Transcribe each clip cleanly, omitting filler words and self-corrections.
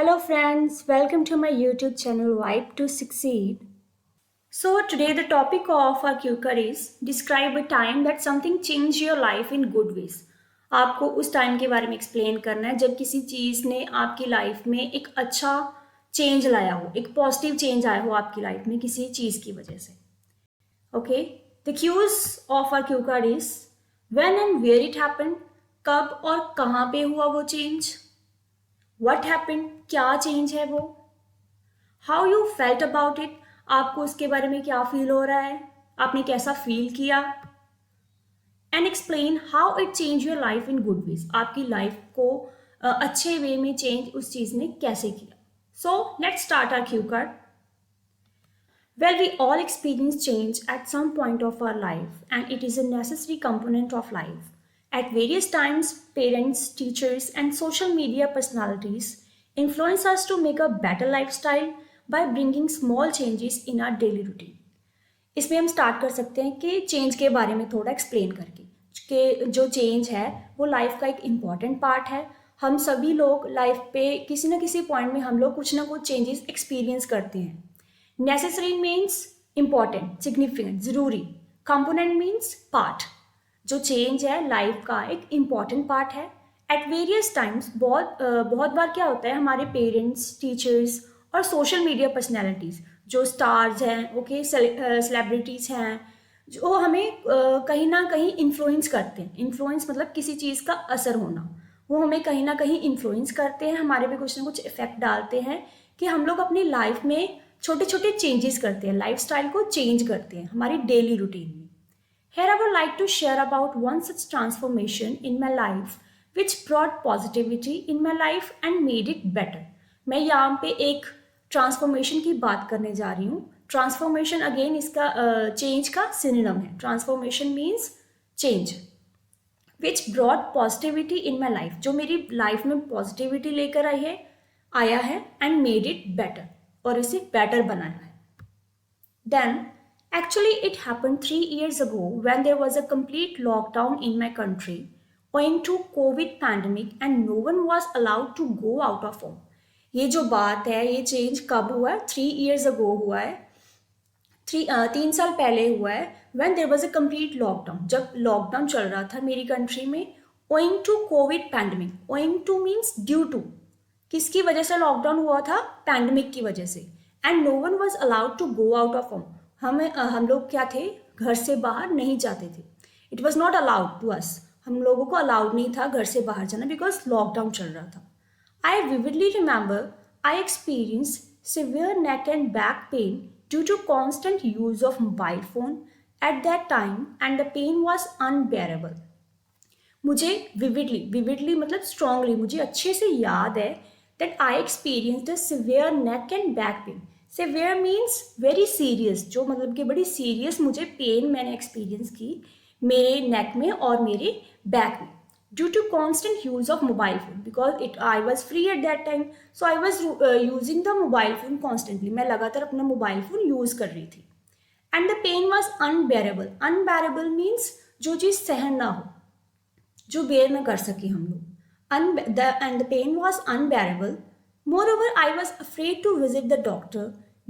Hello, friends. Welcome to my YouTube channel Vibe to Succeed. So, today the topic of our QCAR is describe a time that something changed your life in good ways. आपको उस time के बारे में explain करना है जब किसी चीज़ ने आपकी लाइफ में एक अच्छा चेंज लाया हो, एक पॉजिटिव चेंज आया हो आपकी लाइफ में किसी चीज़ की वजह से. Okay, the cues of our cue card is when and where it happened. कब और कहाँ पे हुआ वो चेंज. व्हाट हैपेंड, क्या चेंज है वो. How you felt about it, आपको उसके बारे में क्या फील हो रहा है, आपने कैसा फील किया. And explain how it change your life in good ways, आपकी लाइफ को अच्छे वे में चेंज उस चीज ने कैसे किया. So let's start our cue card. Well, we all experience change at some point of our life, and it is a necessary component of life. At various times, parents, teachers, and social media personalities influence us to make a better lifestyle by bringing small changes in our daily routine. इसमें हम start कर सकते हैं कि change के बारे में थोड़ा एक्सप्लेन करके कि जो चेंज है वो लाइफ का एक इम्पॉर्टेंट पार्ट है. हम सभी लोग लाइफ पे किसी ना किसी पॉइंट में हम लोग कुछ ना कुछ चेंजेस एक्सपीरियंस करते हैं. नेसेसरी मीन्स इंपॉर्टेंट, सिग्निफिकेंट, ज़रूरी. Component means part. जो चेंज है लाइफ का एक इम्पॉर्टेंट पार्ट है. एट वेरियस टाइम्स बहुत बार क्या होता है, हमारे पेरेंट्स, टीचर्स और सोशल मीडिया पर्सनैलिटीज़ जो स्टार्स हैं, ओके, सेलिब्रिटीज़ हैं, जो हमें कहीं ना कहीं इन्फ्लुएंस करते हैं. इन्फ्लुएंस मतलब किसी चीज़ का असर होना. वो हमें कहीं ना कहीं इन्फ्लुएंस करते हैं, हमारे पे कुछ ना कुछ इफेक्ट डालते हैं कि हम लोग अपनी लाइफ में छोटे छोटे चेंजेस करते हैं, लाइफस्टाइल को चेंज करते हैं हमारी डेली रूटीन में. Here I would like to share about one such transformation in my life which brought positivity in my life and made it better. मैं यहाँ पे एक ट्रांसफॉर्मेशन की बात करने जा रही हूँ. ट्रांसफॉर्मेशन अगेन इसका चेंज का सिनोनिम है. Transformation means change. Which brought positivity in my life, जो मेरी लाइफ में पॉजिटिविटी लेकर आया है एंड मेड इट बेटर, और इसे बेटर बनाया है. Then, actually, it happened 3 years ago when there was a complete lockdown in my country owing to COVID pandemic and no one was allowed to go out of home. ये जो बात है, ये change कब हुआ है? 3 years ago हुआ है. 3 साल पहले हुआ है. When there was a complete lockdown, जब लॉकडाउन चल रहा था मेरी कंट्री में. owing to COVID pandemic. owing to means due to. किसकी वजह से लॉकडाउन हुआ था? पैंडमिक की वजह से. And no one was allowed to go out of home. हम लोग क्या थे, घर से बाहर नहीं जाते थे. It was not allowed to us. हम लोगों को अलाउड नहीं था घर से बाहर जाना बिकॉज लॉकडाउन चल रहा था. I vividly remember I experience severe neck and back pain due to constant use of mobile phone at that time and the pain was unbearable. मुझे विविडली मतलब स्ट्रांगली, मुझे अच्छे से याद है that I experienced a severe neck and back pain. Severe means very serious, जो मतलब कि बड़ी सीरियस मुझे पेन मैंने एक्सपीरियंस की मेरे नेक में और मेरे बैक में. Due to constant use of mobile phone because I was free at that time, so I was using the mobile phone constantly. मैं लगातार अपना मोबाइल फोन यूज कर रही थी. And the pain was unbearable. Unbearable means जो चीज़ सहन ना हो, जो बेयर ना कर सके हम लोग. And the pain was unbearable. Moreover, I was afraid to visit the doctor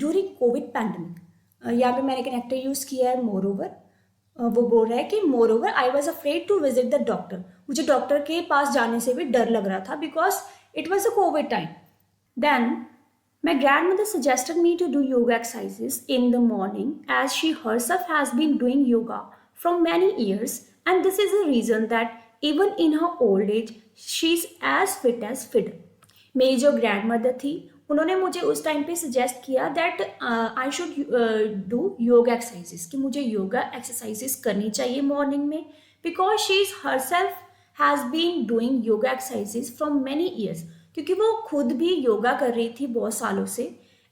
during COVID pandemic. यहाँ पे मैंने कनेक्टर यूज़ किया है moreover. वो बोल रहा है कि moreover I was afraid to visit the doctor. मुझे डॉक्टर के पास जाने से भी डर लग रहा था because it was a COVID time. Then my grandmother suggested me to do yoga exercises in the morning as she herself has been doing yoga from many years, and this is the reason that even in her old age she is as fit as fiddle. मेरी जो grand mother थी उन्होंने मुझे उस time पे suggest किया that I should do yoga exercises, कि मुझे योगा एक्सरसाइजेस करनी चाहिए मॉर्निंग में because she is herself has been doing yoga exercises from many years, क्योंकि वो खुद भी योगा कर रही थी बहुत सालों से.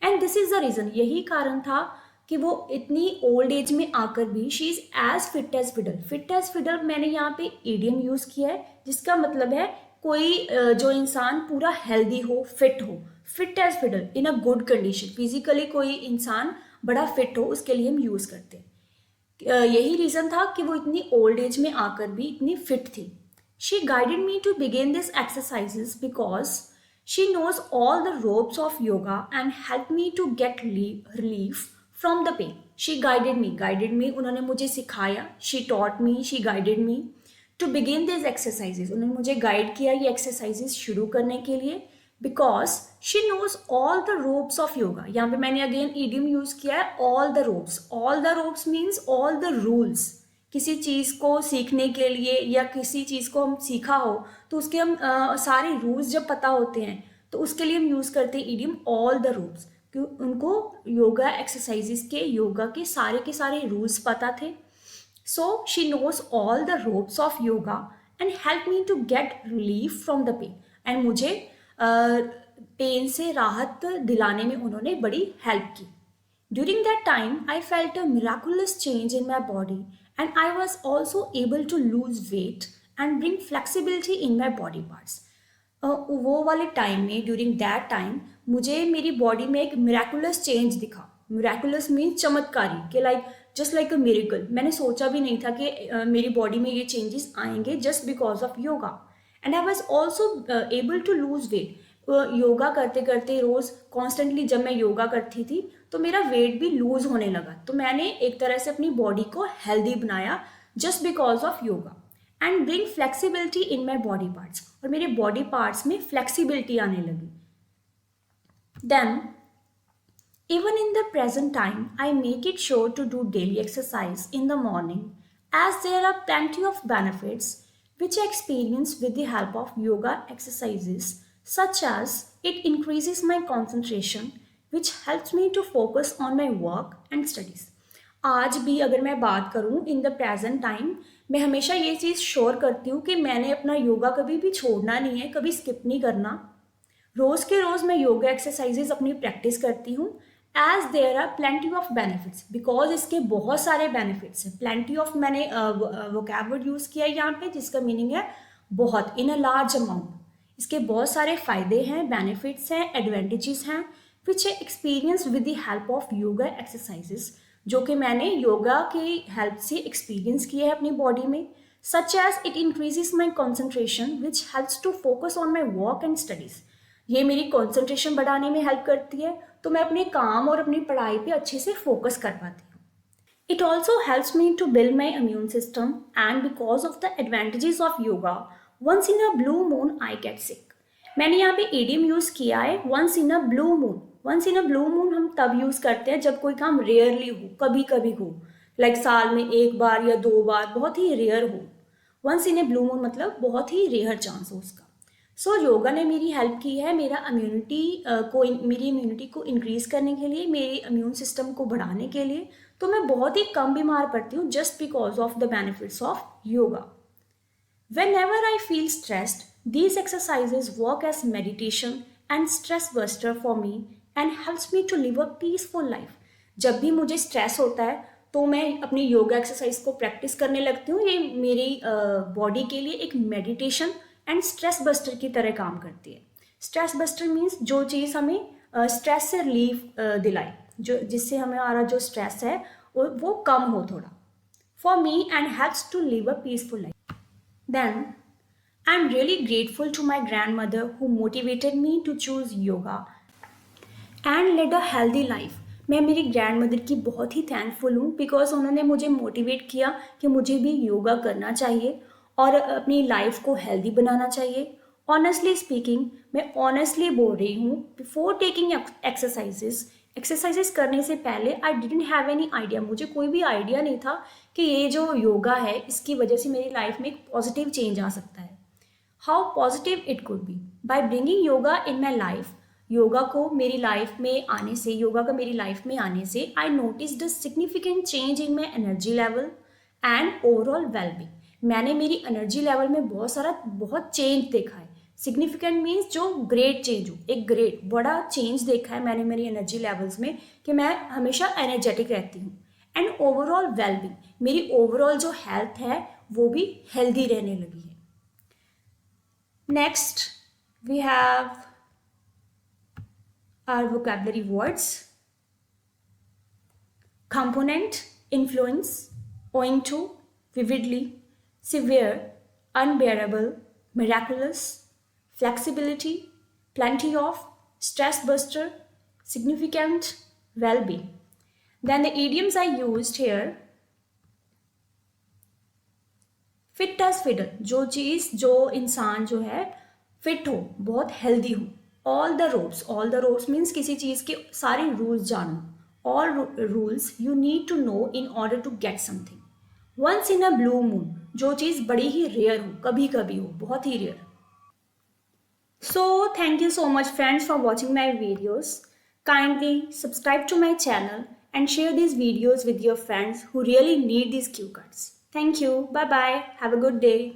And this is the reason, यही कारण था कि वो इतनी ओल्ड एज में आकर भी she is as fit as fiddle. Fit as fiddle मैंने यहाँ पे ईडियम यूज़ किया है जिसका मतलब है कोई जो इंसान पूरा हेल्दी हो, फिट हो. Fit as fiddle in a good condition, physically कोई इंसान बड़ा फिट हो, उसके लिए हम यूज़ करते हैं. यही रीज़न था कि वो इतनी ओल्ड एज में आकर भी इतनी फिट थी. She guided me to begin this exercises because She knows all the ropes of yoga and helped me to get relief from the pain. She guided me, उन्होंने मुझे सिखाया, she taught me, she guided me to begin these exercises. उन्होंने मुझे guide किया ये exercises शुरू करने के लिए because she knows all the ropes of yoga. यहाँ पे मैंने अगेन ईडियम यूज किया है all the ropes. All the ropes means all the rules. किसी चीज़ को सीखने के लिए या किसी चीज़ को हम सीखा हो तो उसके हम सारे रूल्स जब पता होते हैं तो उसके लिए हम यूज़ करते हैं ईडियम ऑल द रूल्स. क्यों उनको योगा एक्सरसाइजेस के सारे रूल्स पता थे. So she knows all the ropes of yoga and helped me to get relief from the pain. And मुझे पेन से राहत दिलाने में उन्होंने बड़ी हेल्प की. During that time, I felt a miraculous change in my body and I was also able to lose weight and bring flexibility in my body parts. वो वाले टाइम में ड्यूरिंग दैट टाइम मुझे मेरी body में एक miraculous change दिखा. Miraculous means चमत्कारी कि like just like a miracle. मैंने सोचा भी नहीं था कि मेरी बॉडी में ये चेंजेस आएंगे just because of yoga. And I was also able to lose weight. Yoga करते करते रोज़ कॉन्स्टेंटली जब मैं योगा करती थी तो मेरा वेट भी लूज होने लगा. तो मैंने एक तरह से अपनी बॉडी को हेल्दी बनाया just because of yoga. And bring flexibility in my body parts. और मेरे बॉडी पार्ट्स में फ्लेक्सिबिलिटी आने लगी. Then even in the present time, I make it sure to do daily exercise in the morning as there are plenty of benefits which I experience with the help of yoga exercises, such as it increases my concentration which helps me to focus on my work and studies. आज भी अगर मैं बात करूँ in the present time, मैं हमेशा ये चीज़ sure करती हूँ कि मैंने अपना योगा कभी भी छोड़ना नहीं है, कभी स्किप नहीं करना. रोज़ के रोज़ मैं योगा एक्सरसाइजेज अपनी प्रैक्टिस करती हूँ as there are plenty of benefits. Because इसके बहुत सारे बेनिफिट्स हैं. प्लेंटी ऑफ मैंने वोकैब वर्ड यूज़ किया है यहाँ पे जिसका मीनिंग है बहुत, इन अ लार्ज अमाउंट. इसके बहुत सारे फ़ायदे हैं, बेनिफिट्स हैं, एडवांटेजेस हैं विच है experience with the help of yoga exercises जो कि मैंने योगा की हेल्प से एक्सपीरियंस किया है अपनी बॉडी में. Such as it increases my concentration which helps to focus on my work and studies. ये मेरी कंसंट्रेशन बढ़ाने में हेल्प करती है तो मैं अपने काम और अपनी पढ़ाई पे अच्छे से फोकस कर पाती हूँ. It also helps me to build my immune system and because of the advantages of yoga once in a blue moon I get sick. मैंने यहाँ पे एडीएम यूज़ किया है once in a blue moon. Once in a blue moon हम तब use करते हैं जब कोई काम रेयरली हो, कभी कभी हो, लाइक साल में एक बार या 2 बार, बहुत ही रेयर हो. Once in a blue moon मतलब बहुत ही रेयर चांस हो उसका. सो योगा ने मेरी हेल्प की है मेरी इम्यूनिटी को इंक्रीज़ करने के लिए, मेरे इम्यून सिस्टम को बढ़ाने के लिए. तो मैं बहुत ही कम बीमार पड़ती हूँ just because of the benefits of yoga. Whenever I feel stressed these exercises work as meditation and stress buster for me and helps me to live a peaceful life. जब भी मुझे स्ट्रेस होता है तो मैं अपनी yoga exercise को practice करने लगती हूँ. ये मेरी बॉडी के लिए एक मेडिटेशन एंड स्ट्रेस बस्टर की तरह काम करती है. स्ट्रेस बस्टर मीन्स जो चीज़ हमें स्ट्रेस से रिलीफ दिलाए, जो जिससे हमारा जो स्ट्रेस है वो कम हो थोड़ा. For me and helps to live a peaceful life. Then I am really grateful to my grandmother who motivated me to choose yoga and led a healthy life. मैं मेरी ग्रैंड मदर की बहुत ही thankful हूँ because उन्होंने मुझे motivate किया कि मुझे भी योगा करना चाहिए और अपनी लाइफ को हेल्दी बनाना चाहिए. ऑनेस्टली स्पीकिंग, मैं ऑनेस्टली बोल रही हूँ, बिफोर टेकिंग एक्सरसाइजेस करने से पहले I didn't have any idea. मुझे कोई भी आइडिया नहीं था कि ये जो योगा है इसकी वजह से मेरी लाइफ में एक पॉजिटिव चेंज आ सकता है. How positive it could be by bringing yoga in my life. Yoga का मेरी लाइफ में आने से I notice the significant change in my energy level and overall wellbeing. मैंने मेरी एनर्जी लेवल में बहुत चेंज देखा है. सिग्निफिकेंट मीन्स जो ग्रेट चेंज हो, एक ग्रेट बड़ा चेंज देखा है मैंने मेरी एनर्जी लेवल्स में कि मैं हमेशा एनर्जेटिक रहती हूँ. एंड ओवरऑल वेलबींग, मेरी ओवरऑल जो हेल्थ है वो भी हेल्दी रहने लगी है. Next we have our vocabulary words. Component, influence, owing to, vividly, severe, unbearable, miraculous, flexibility, plenty of, stress buster, significant, well-being. Then the idioms I used here, fit as fiddle, जो चीज़ जो इंसान जो है fit हो, बहुत healthy हो. All the ropes means किसी चीज़ के सारे रूल्स जानो. All rules you need to know in order to get something. Once in a blue moon, जो चीज़ बड़ी ही रेयर हो, कभी कभी हो, बहुत ही rare. So thank you so much friends for watching my videos. Kindly subscribe to my channel and share these videos with your friends who really need these cue cards. Thank you. Bye bye. Have a good day.